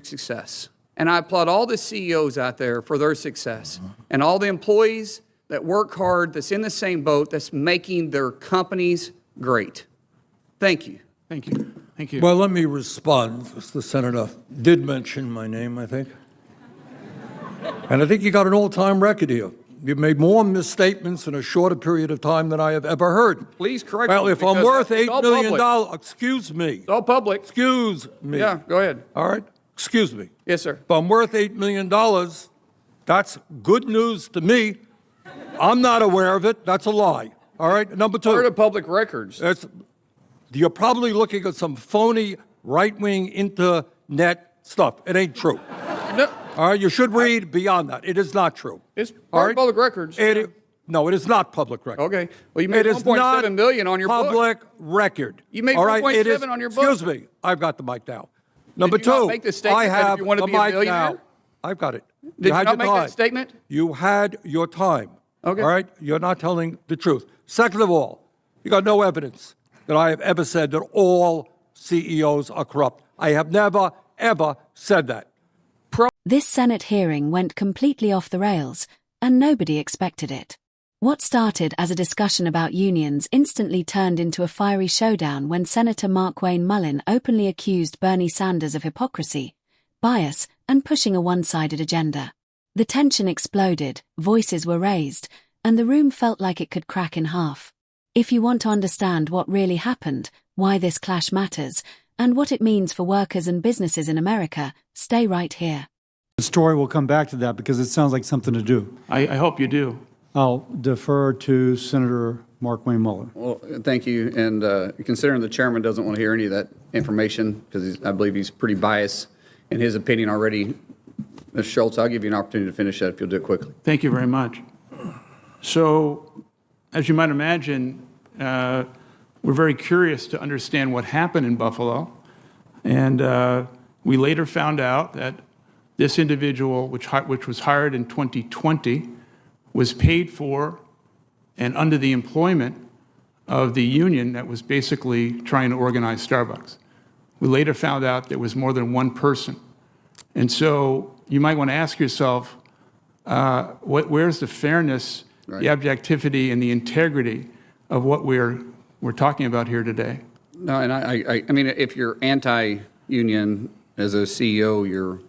success. And I applaud all the CEOs out there for their success and all the employees that work hard, that's in the same boat, that's making their companies great. Thank you. Thank you. Thank you. Well, let me respond. The senator did mention my name, I think. And I think you got an all-time record here. You've made more misstatements in a shorter period of time than I have ever heard. Please correct Well, me, if I'm because worth it's $8 all million, public. excuse me. It's all public. Excuse me. Yeah, go ahead. All right? Excuse me. Yes, sir. If I'm worth $8 million, that's good news to me. I'm not aware of it. That's a lie. All right? Number two. Part of public records. You're probably looking at some phony right-wing internet stuff. It ain't true. No, All right? You should read beyond that. It is not true. it's All part right? of public records. No, it is not public record. Okay. Well, you made It is not $1.7 million on your book. public record. You made All right? It is- $1.7 on your book. Excuse me. I've got the mic now. Number you not two, make the statement I that if have you want to the be a mic millionaire? now. I've got it. Did you had not your make time. that statement? You had your time. Okay. All right? You're not telling the truth. Second of all, you got no evidence that I have ever said that all CEOs are corrupt. I have never, ever said that. This Senate hearing went completely off the rails, and nobody expected it. What started as a discussion about unions instantly turned into a fiery showdown when Senator Markwayne Mullin openly accused Bernie Sanders of hypocrisy, bias, and pushing a one-sided agenda. The tension exploded, voices were raised, and the room felt like it could crack in half. If you want to understand what really happened, why this clash matters, and what it means for workers and businesses in America, stay right here. The story will come back to that because it sounds like something to do. I hope you do. I'll defer to Senator Markwayne Mullin. Well, thank you. And considering the chairman doesn't want to hear any of that information, because I believe he's pretty biased in his opinion already, Mr. Schultz, I'll give you an opportunity to finish that if you'll do it quickly. Thank you very much. So, as you might imagine, we're very curious to understand what happened in Buffalo. And we later found out that this individual, which was hired in 2020, was paid for and under the employment of the union that was basically trying to organize Starbucks. We later found out there was more than one person. And so you might want to ask yourself, where's the fairness, Right. the objectivity, and the integrity of what we're talking about here today? No, and I mean, if you're anti-union as a CEO, you're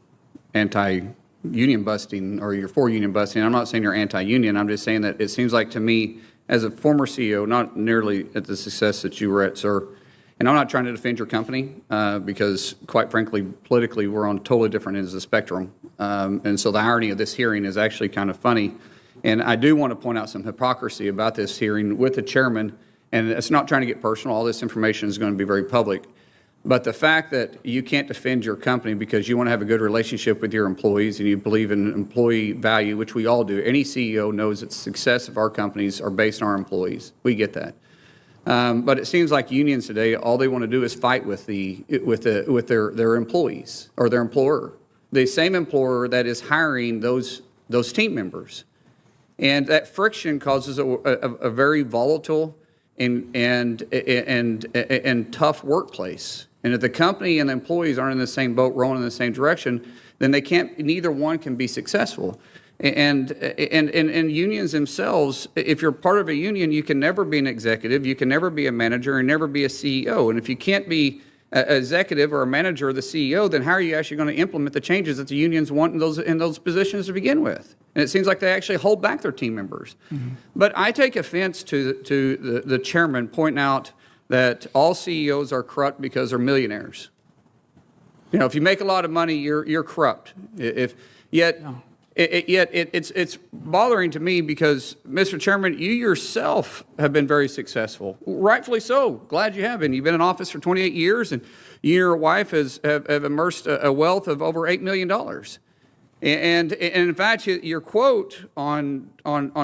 anti-union busting, or you're for union busting. I'm not saying you're anti-union. I'm just saying that it seems like to me, as a former CEO, not nearly at the success that you were at, sir, and I'm not trying to defend your company because, quite frankly, politically, we're on totally different ends of the spectrum. And so the irony of this hearing is actually kind of funny. And I do want to point out some hypocrisy about this hearing with the chairman. And it's not trying to get personal. All this information is going to be very public. But the fact that you can't defend your company because you want to have a good relationship with your employees and you believe in employee value, which we all do. Any CEO knows that the success of our companies are based on our employees. We get that. But it seems like unions today, all they want to do is fight with their employees or their employer, the same employer that is hiring those team members. And that friction causes a very volatile and tough workplace. And if the company and the employees aren't in the same boat, rowing in the same direction, then neither one can be successful. And unions themselves, if you're part of a union, you can never be an executive, you can never be a manager, and never be a CEO. And if you can't be an executive or a manager or the CEO, then how are you actually going to implement the changes that the unions want in those positions to begin with? And it seems like they actually hold back their team members. Mm-hmm. But I take offense to the chairman pointing out that all CEOs are corrupt because they're millionaires. You know, if you make a lot of money, you're corrupt. Yet it's bothering to me because, Mr. Chairman, you yourself have been very successful. Rightfully so. Glad you have been. You've been in office for 28 years, and you and your wife have immersed a wealth of over $8 million. And in fact, your quote on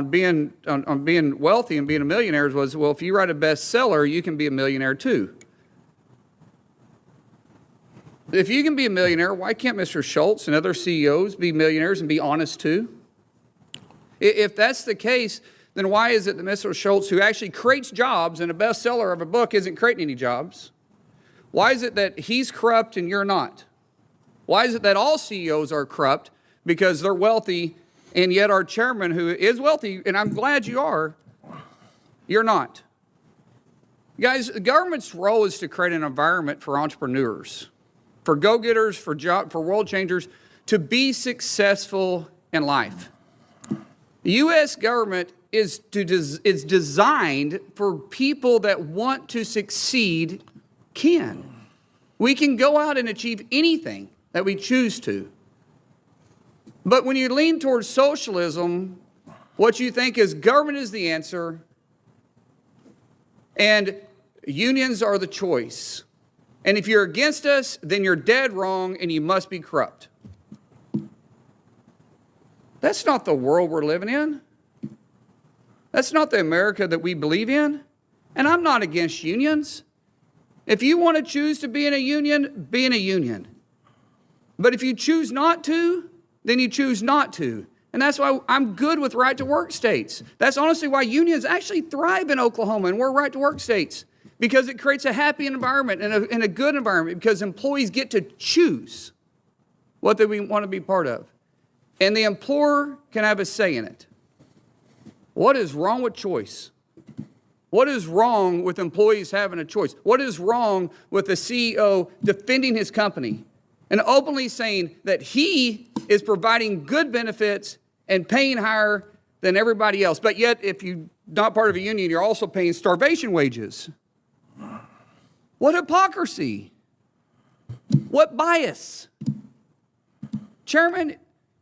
being wealthy and being a millionaire was, well, if you write a bestseller, you can be a millionaire too. If you can be a millionaire, why can't Mr. Schultz and other CEOs be millionaires and be honest too? If that's the case, then why is it that Mr. Schultz, who actually creates jobs and a bestseller of a book, isn't creating any jobs? Why is it that he's corrupt and you're not? Why is it that all CEOs are corrupt because they're wealthy, and yet our chairman, who is wealthy, and I'm glad you are, you're not? Guys, the government's role is to create an environment for entrepreneurs, for go-getters, for world changers, to be successful in life. The U.S. government is designed for people that want to succeed can. We can go out and achieve anything that we choose to. But when you lean towards socialism, what you think is government is the answer and unions are the choice. And if you're against us, then you're dead wrong and you must be corrupt. That's not the world we're living in. That's not the America that we believe in. And I'm not against unions. If you want to choose to be in a union, be in a union. But if you choose not to, then you choose not to. And that's why I'm good with right-to-work states. That's honestly why unions actually thrive in Oklahoma, and we're right-to-work states, because it creates a happy environment and a good environment, because employees get to choose what they want to be part of. And the employer can have a say in it. What is wrong with choice? What is wrong with employees having a choice? What is wrong with the CEO defending his company and openly saying that he is providing good benefits and paying higher than everybody else? But yet, if you're not part of a union, you're also paying starvation wages. What hypocrisy? What bias? Chairman,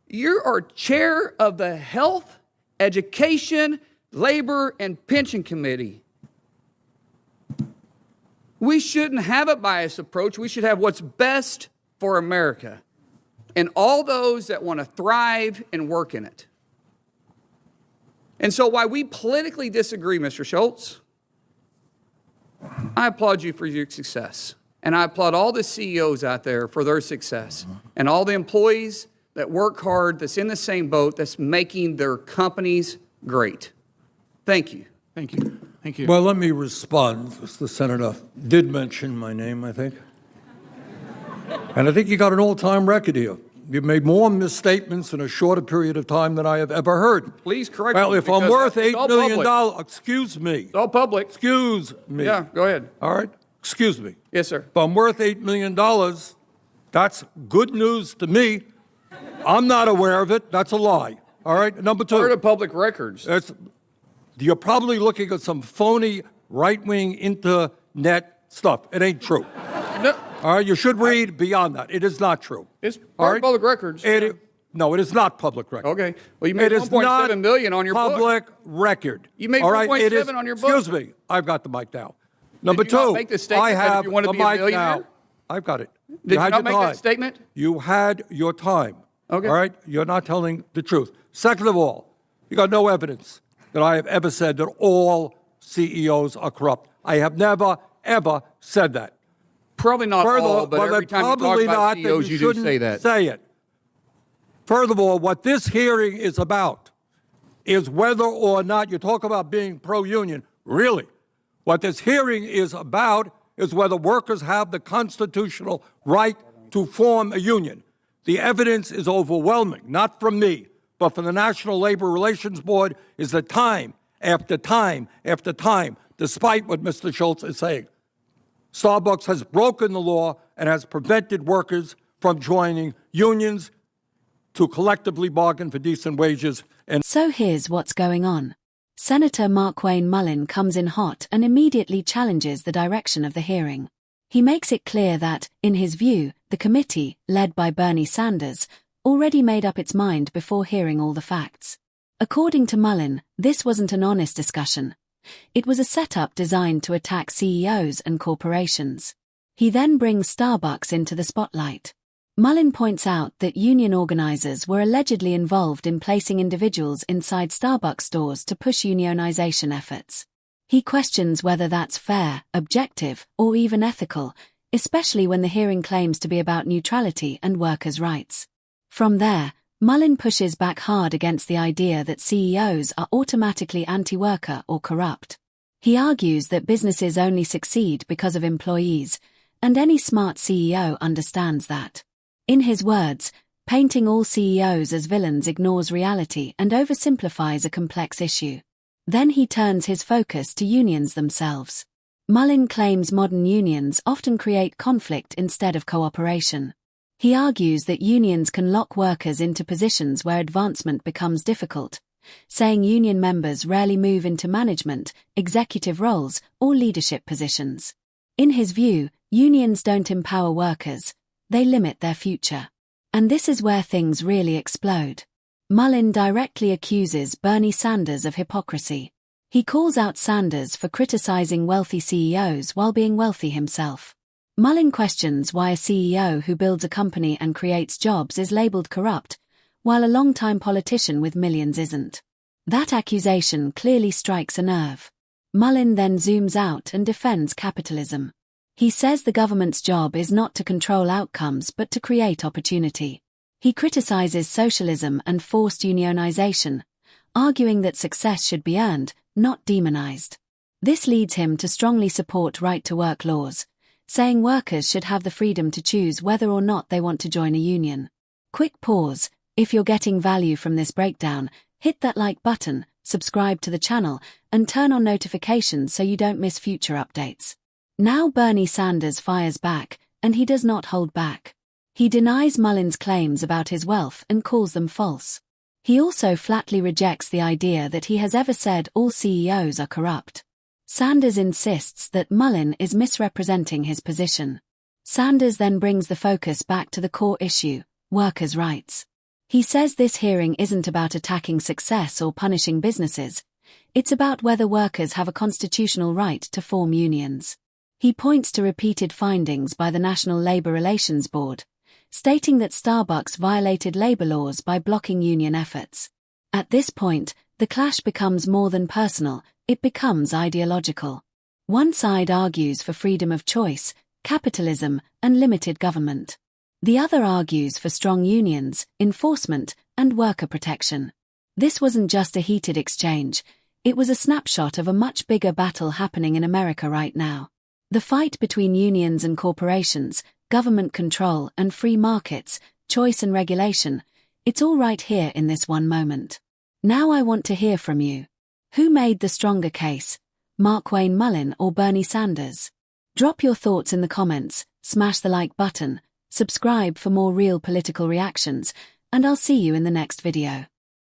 you are chair of the Health, Education, Labor, and Pension Committee. We shouldn't have a biased approach. We should have what's best for America and all those that want to thrive and work in it. And so while we politically disagree, Mr. Schultz, I applaud you for your success. And I applaud all the CEOs out there for their success and all the employees that work hard, that's in the same boat, that's making their companies great. Thank you. Thank you. Thank you. Well, let me respond. The senator did mention my name, I think. And I think you got an all-time record here. You've made more misstatements in a shorter period of time than I have ever heard. Please correct Well, me, if I'm because worth it's $8 all million, public. excuse me. It's all public. Excuse me. Yeah, go ahead. All right? Excuse me. Yes, sir. If I'm worth $8 million, that's good news to me. I'm not aware of it. That's a lie. All right? Number two. Part of public records. You're probably looking at some phony right-wing internet stuff. It ain't true. No, All right? You should read beyond that. It is not true. it's All part right? of public records. No, it is not public record. Okay. Well, you made It is not $1.7 million on your book. public record. You made All right? It 1.7 is- on your book. Excuse me. I've got the mic now. Number you not two, make the statement I that if have you want to the be a mic millionaire? now. I've got it. Did you had not your make time. that statement? You had your time. Okay. All right? You're not telling the truth. Second of all, you got no evidence that I have ever said that all CEOs are corrupt. I have never, ever said that. Probably not all, but well, every time you talk probably about not, then CEOs, you do shouldn't say that. Say it. Furthermore, what this hearing is about is whether or not you talk about being pro-union. Really, what this hearing is about is whether workers have the constitutional right to form a union. The evidence is overwhelming, not from me, but from the National Labor Relations Board, is that time after time after time, despite what Mr. Schultz is saying, Starbucks has broken the law and has prevented workers from joining unions to collectively bargain for decent wages. And So here's what's going on. Senator Markwayne Mullin comes in hot and immediately challenges the direction of the hearing. He makes it clear that, in his view, the committee, led by Bernie Sanders, already made up its mind before hearing all the facts. According to Mullin, this wasn't an honest discussion. It was a setup designed to attack CEOs and corporations. He then brings Starbucks into the spotlight. Mullin points out that union organizers were allegedly involved in placing individuals inside Starbucks stores to push unionization efforts. He questions whether that's fair, objective, or even ethical, especially when the hearing claims to be about neutrality and workers' rights. From there, Mullin pushes back hard against the idea that CEOs are automatically anti-worker or corrupt. He argues that businesses only succeed because of employees, and any smart CEO understands that. In his words, painting all CEOs as villains ignores reality and oversimplifies a complex issue. Then he turns his focus to unions themselves. Mullin claims modern unions often create conflict instead of cooperation. He argues that unions can lock workers into positions where advancement becomes difficult, saying union members rarely move into management, executive roles, or leadership positions. In his view, unions don't empower workers, they limit their future. And this is where things really explode. Mullin directly accuses Bernie Sanders of hypocrisy. He calls out Sanders for criticizing wealthy CEOs while being wealthy himself. Mullin questions why a CEO who builds a company and creates jobs is labeled corrupt, while a longtime politician with millions isn't. That accusation clearly strikes a nerve. Mullin then zooms out and defends capitalism. He says the government's job is not to control outcomes but to create opportunity. He criticizes socialism and forced unionization, arguing that success should be earned, not demonized. This leads him to strongly support right-to-work laws, saying workers should have the freedom to choose whether or not they want to join a union. Quick pause. If you're getting value from this breakdown, hit that like button, subscribe to the channel, and turn on notifications so you don't miss future updates. Now Bernie Sanders fires back, and he does not hold back. He denies Mullin's claims about his wealth and calls them false. He also flatly rejects the idea that he has ever said all CEOs are corrupt. Sanders insists that Mullin is misrepresenting his position. Sanders then brings the focus back to the core issue, workers' rights. He says this hearing isn't about attacking success or punishing businesses. It's about whether workers have a constitutional right to form unions. He points to repeated findings by the National Labor Relations Board, stating that Starbucks violated labor laws by blocking union efforts. At this point, the clash becomes more than personal, it becomes ideological. One side argues for freedom of choice, capitalism, and limited government. The other argues for strong unions, enforcement, and worker protection. This wasn't just a heated exchange, it was a snapshot of a much bigger battle happening in America right now. The fight between unions and corporations, government control and free markets, choice and regulation, it's all right here in this one moment. Now I want to hear from you. Who made the stronger case, Markwayne Mullin or Bernie Sanders? Drop your thoughts in the comments, smash the like button, subscribe for more real political reactions, and I'll see you in the next video.